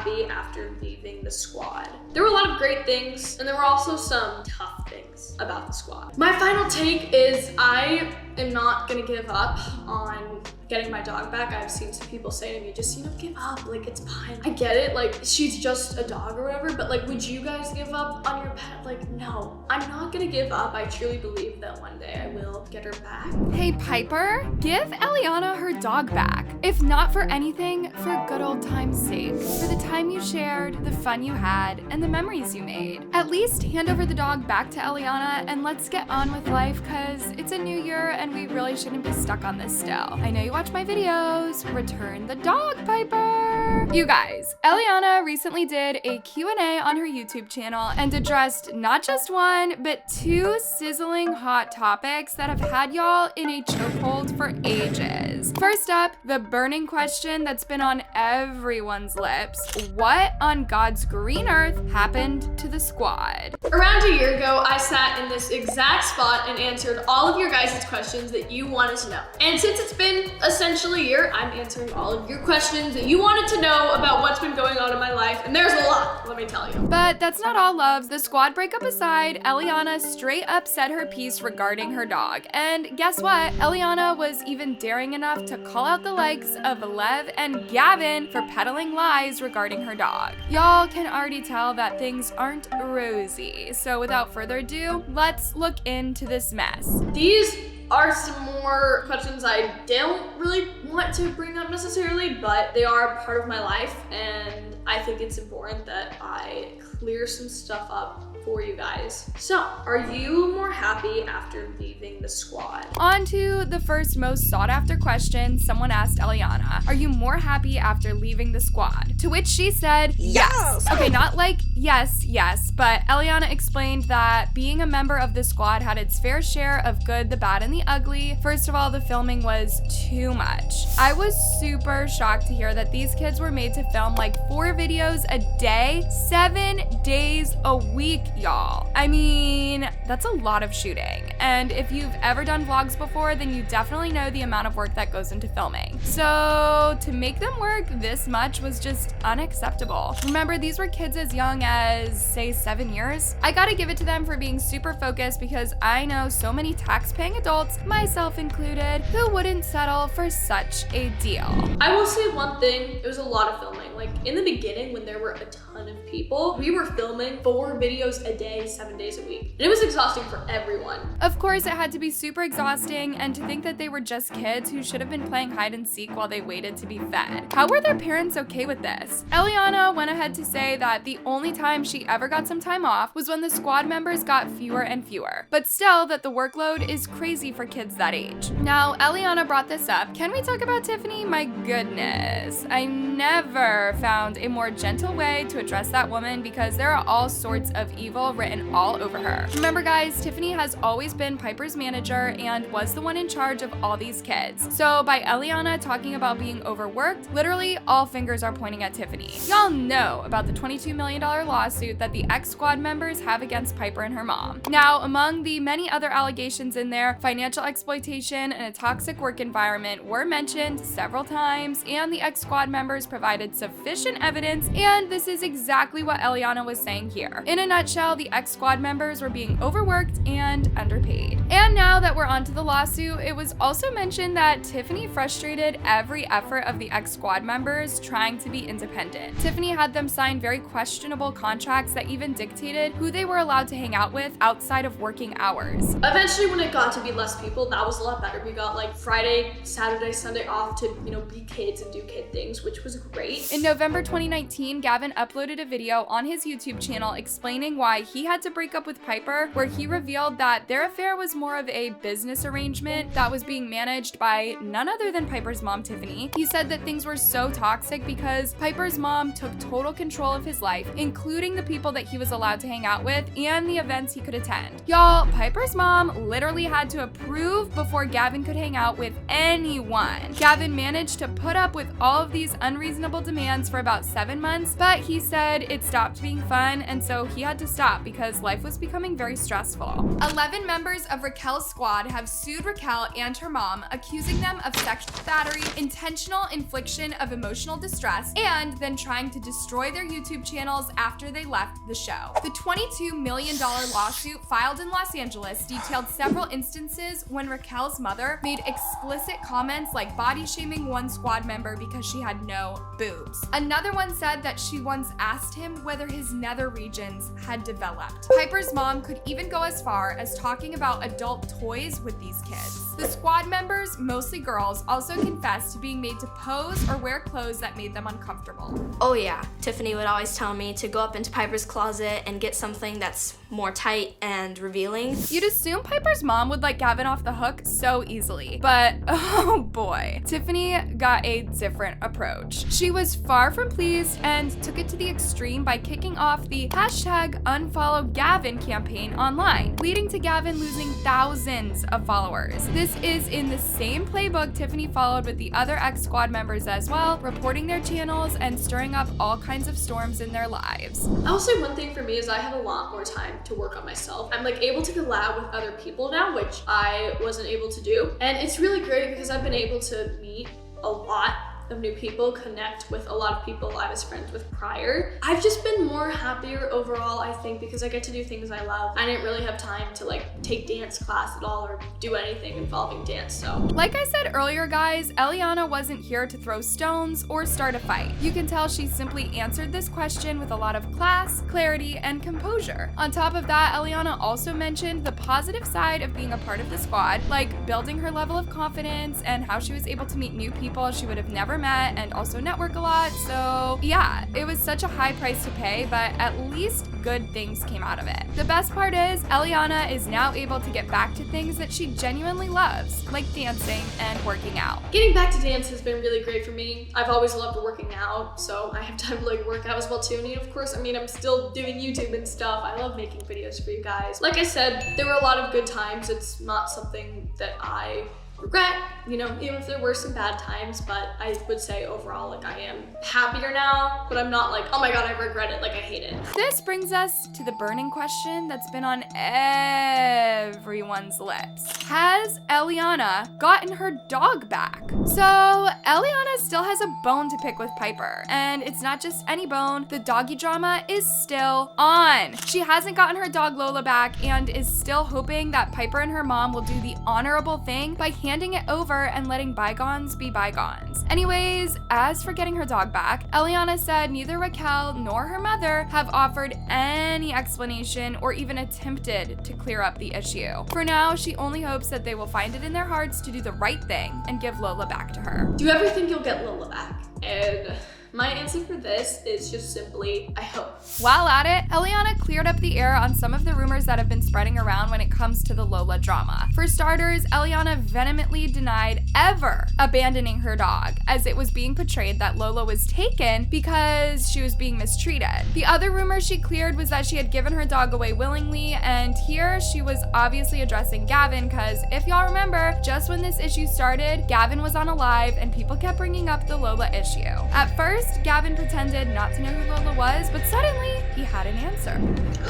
happy after leaving the squad? There were a lot of great things, and there were also some tough things about the squad. My final take is I am not gonna give up on getting my dog back. I've seen some people say to me, just, give up, like, it's fine. I get it, like, she's just a dog or whatever, but like, would you guys give up on your pet? Like, no, I'm not gonna give up. I truly believe that one day I will get her back. Hey Piper, give Eliana her dog back. If not for anything, for good old time's sake. For the time you shared, the fun you had, and the memories you made. At least hand over the dog back to Eliana and let's get on with life, cause it's a new year and we really shouldn't be stuck on this still. I know you watch my videos. Return the dog, Piper. You guys, Eliana recently did a Q&A on her YouTube channel and addressed not just one, but two sizzling hot topics that have had y'all in a chokehold for ages. First up, the burning question that's been on everyone's lips. What on God's green earth happened to the squad? Around a year ago, I sat in this exact spot and answered all of your guys' questions that you wanted to know. And since it's been essentially a year, I'm answering all of your questions that you wanted to know about what's been going on in my life, and there's a lot, let me tell you. But that's not all, loves. The squad breakup aside, Eliana straight up said her piece regarding her dog. And guess what? Eliana was even daring enough to call out the likes of Lev and Gavin for peddling lies regarding her dog. Y'all can already tell that things aren't rosy. So without further ado, let's look into this mess. These are some more questions I don't really want to bring up necessarily, but they are part of my life, and I think it's important that I clear some stuff up for you guys. So, are you more happy after leaving the squad? On to the first most sought after question someone asked Eliana. Are you more happy after leaving the squad? To which she said, yes. Okay, not like yes, but Eliana explained that being a member of the squad had its fair share of good, the bad, and the ugly. First of all, the filming was too much. I was super shocked to hear that these kids were made to film like 4 videos a day, 7 days a week, y'all. I mean, that's a lot of shooting. And if you've ever done vlogs before, then you definitely know the amount of work that goes into filming. So to make them work this much was just unacceptable. Remember, these were kids as young as, say, 7 years. I gotta give it to them for being super focused, because I know so many tax-paying adults, myself included, who wouldn't settle for such a deal. I will say one thing, it was a lot of filming. Like, in the beginning, when there were a ton of people, we were filming 4 videos a day, 7 days a week. And it was exhausting for everyone. Of course, it had to be super exhausting, and to think that they were just kids who should have been playing hide and seek while they waited to be fed. How were their parents okay with this? Eliana went ahead to say that the only time she ever got some time off was when the squad members got fewer and fewer, but still that the workload is crazy for kids that age. Now, Eliana brought this up. Can we talk about Tiffany? My goodness. I never found a more gentle way to address that woman, because there are all sorts of evil written all over her. Remember guys, Tiffany has always been Piper's manager and was the one in charge of all these kids. So by Eliana talking about being overworked, literally all fingers are pointing at Tiffany. Y'all know about the $22 million lawsuit that the ex-squad members have against Piper and her mom. Now, among the many other allegations in there, financial exploitation and a toxic work environment were mentioned several times, and the ex-squad members provided sufficient evidence, and this is exactly what Eliana was saying here. In a nutshell, the ex-squad members were being overworked and underpaid. And now that we're onto the lawsuit, it was also mentioned that Tiffany frustrated every effort of the ex-squad members trying to be independent. Tiffany had them sign very questionable contracts that even dictated who they were allowed to hang out with outside of working hours. Eventually, when it got to be less people, that was a lot better. We got like Friday, Saturday, Sunday off to, be kids and do kid things, which was great. In November 2019, Gavin uploaded a video on his YouTube channel explaining why he had to break up with Piper, where he revealed that their affair was more of a business arrangement that was being managed by none other than Piper's mom, Tiffany. He said that things were so toxic because Piper's mom took total control of his life, including the people that he was allowed to hang out with and the events he could attend. Y'all, Piper's mom literally had to approve before Gavin could hang out with anyone. Gavin managed to put up with all of these unreasonable demands plans for about 7 months, but he said it stopped being fun, and so he had to stop because life was becoming very stressful. 11 members of Raquel's squad have sued Raquel and her mom, accusing them of sexual battery, intentional infliction of emotional distress, and then trying to destroy their YouTube channels after they left the show. The $22 million lawsuit filed in Los Angeles detailed several instances when Raquel's mother made explicit comments like body shaming one squad member because she had no boobs. Another one said that she once asked him whether his nether regions had developed. Piper's mom could even go as far as talking about adult toys with these kids. The squad members, mostly girls, also confessed to being made to pose or wear clothes that made them uncomfortable. Oh yeah, Tiffany would always tell me to go up into Piper's closet and get something that's more tight and revealing. You'd assume Piper's mom would let Gavin off the hook so easily, but oh boy, Tiffany got a different approach. She was far from pleased and took it to the extreme by kicking off the #UnfollowGavin campaign online, leading to Gavin losing thousands of followers. This is in the same playbook Tiffany followed with the other ex-squad members as well, reporting their channels and stirring up all kinds of storms in their lives. I will say one thing for me is I have a lot more time to work on myself. I'm like able to collab with other people now, which I wasn't able to do. And it's really great because I've been able to meet a lot of new people, connect with a lot of people I was friends with prior. I've just been more happier overall, I think, because I get to do things I love. I didn't really have time to like take dance class at all or do anything involving dance, so. Like I said earlier, guys, Eliana wasn't here to throw stones or start a fight. You can tell she simply answered this question with a lot of class, clarity, and composure. On top of that, Eliana also mentioned the positive side of being a part of the squad, like building her level of confidence and how she was able to meet new people she would have never met and also network a lot. So yeah, it was such a high price to pay, but at least good things came out of it. The best part is Eliana is now able to get back to things that she genuinely loves, like dancing and working out. Getting back to dance has been really great for me. I've always loved working out, so I have time to like work out as well too. And of course, I'm still doing YouTube and stuff. I love making videos for you guys. Like I said, there were a lot of good times. It's not something that I regret, even if there were some bad times, but I would say overall, like I am happier now, but I'm not like, oh my God, I regret it, like I hate it. This brings us to the burning question that's been on everyone's lips. Has Eliana gotten her dog back? So Eliana still has a bone to pick with Piper, and it's not just any bone, the doggy drama is still on. She hasn't gotten her dog Lola back and is still hoping that Piper and her mom will do the honorable thing by handing it over and letting bygones be bygones. Anyways, as for getting her dog back, Eliana said neither Raquel nor her mother have offered any explanation or even attempted to clear up the issue. For now, she only hopes that they will find it in their hearts to do the right thing and give Lola back to her. Do you ever think you'll get Lola back? And my answer for this is just simply, I hope. While at it, Eliana cleared up the air on some of the rumors that have been spreading around when it comes to the Lola drama. For starters, Eliana vehemently denied ever abandoning her dog, as it was being portrayed that Lola was taken because she was being mistreated. The other rumor she cleared was that she had given her dog away willingly, and here she was obviously addressing Gavin, because if y'all remember, just when this issue started, Gavin was on a live and people kept bringing up the Lola issue. At first, Gavin pretended not to know who Lola was, but suddenly he had an answer.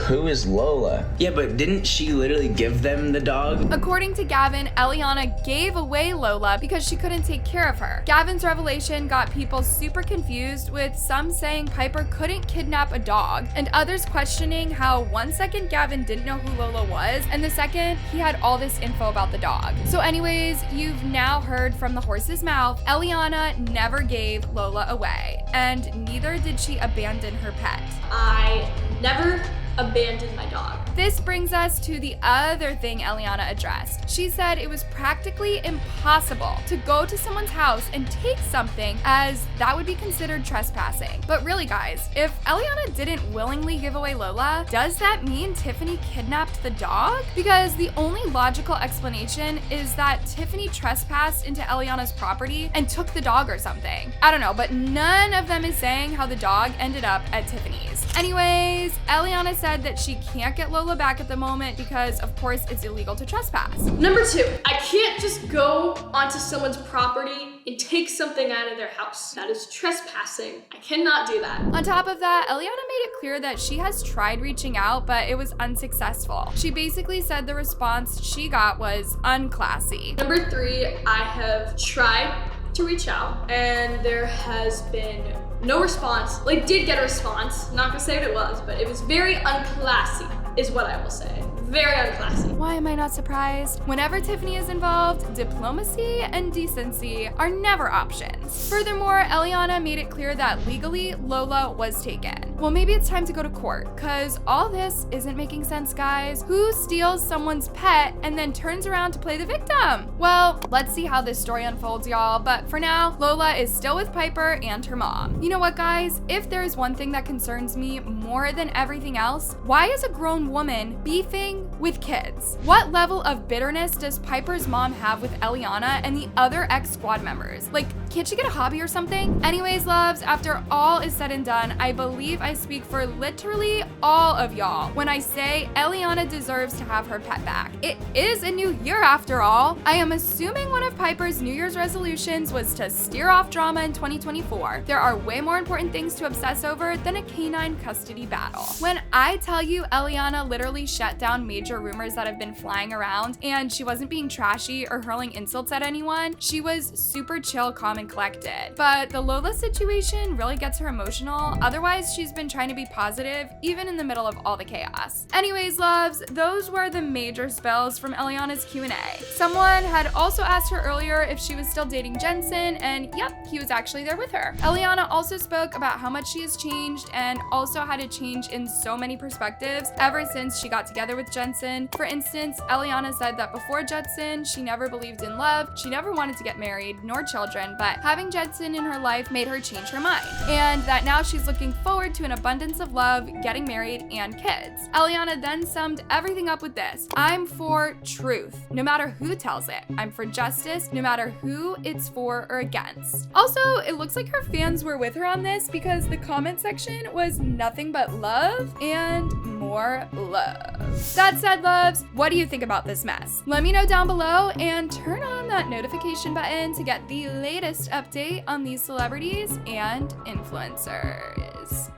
Who is Lola? Yeah, but didn't she literally give them the dog? According to Gavin, Eliana gave away Lola because she couldn't take care of her. Gavin's revelation got people super confused, with some saying Piper couldn't kidnap a dog, and others questioning how 1 second Gavin didn't know who Lola was, and the second he had all this info about the dog. So anyways, you've now heard from the horse's mouth, Eliana never gave Lola away, and neither did she abandon her pet. I never abandoned my dog. This brings us to the other thing Eliana addressed. She said it was practically impossible to go to someone's house and take something, as that would be considered trespassing. But really, guys, if Eliana didn't willingly give away Lola, does that mean Tiffany kidnapped the dog? Because the only logical explanation is that Tiffany trespassed into Eliana's property and took the dog or something. I don't know, but none of them is saying how the dog ended up at Tiffany's. Anyways, Eliana said that she can't get Lola back at the moment because, of course, it's illegal to trespass. Number 2, I can't just go onto someone's property and take something out of their house. That is trespassing. I cannot do that. On top of that, Eliana made it clear that she has tried reaching out, but it was unsuccessful. She basically said the response she got was unclassy. Number 3, I have tried to reach out and there has been no response. Like, did get a response, not gonna say what it was, but it was very unclassy, is what I will say. Very unclassy. Why am I not surprised? Whenever Tiffany is involved, diplomacy and decency are never options. Furthermore, Eliana made it clear that legally, Lola was taken. Well, maybe it's time to go to court, cause all this isn't making sense, guys. Who steals someone's pet and then turns around to play the victim? Well, let's see how this story unfolds, y'all, but for now, Lola is still with Piper and her mom. You know what, guys? If there's one thing that concerns me more than everything else, why is a grown woman beefing with kids? What level of bitterness does Piper's mom have with Eliana and the other ex-squad members? Like, can't she get a hobby or something? Anyways, loves, after all is said and done, I believe I speak for literally all of y'all when I say Eliana deserves to have her pet back. It is a new year after all. I am assuming one of Piper's New Year's resolutions was to steer off drama in 2024. There are way more important things to obsess over than a canine custody battle. When I tell you Eliana literally shut down major rumors that have been flying around and she wasn't being trashy or hurling insults at anyone, she was super chill, calm, and collected. But the Lola situation really gets her emotional. Otherwise, she's been trying to be positive, even in the middle of all the chaos. Anyways, loves, those were the major spills from Eliana's Q&A. Someone had also asked her earlier if she was still dating Jensen, and yep, he was actually there with her. Eliana also spoke about how much she has changed and also had to change in so many perspectives ever since she got together with Jensen. For instance, Eliana said that before Jensen, she never believed in love, she never wanted to get married, nor children, but having Jensen in her life made her change her mind. And that now she's looking forward to an abundance of love, getting married, and kids. Eliana then summed everything up with this: I'm for truth, no matter who tells it. I'm for justice, no matter who it's for or against. Also, it looks like her fans were with her on this because the comment section was nothing but love and more love. That said, loves, what do you think about this mess? Let me know down below and turn on that notification button to get the latest update on these celebrities and influencers.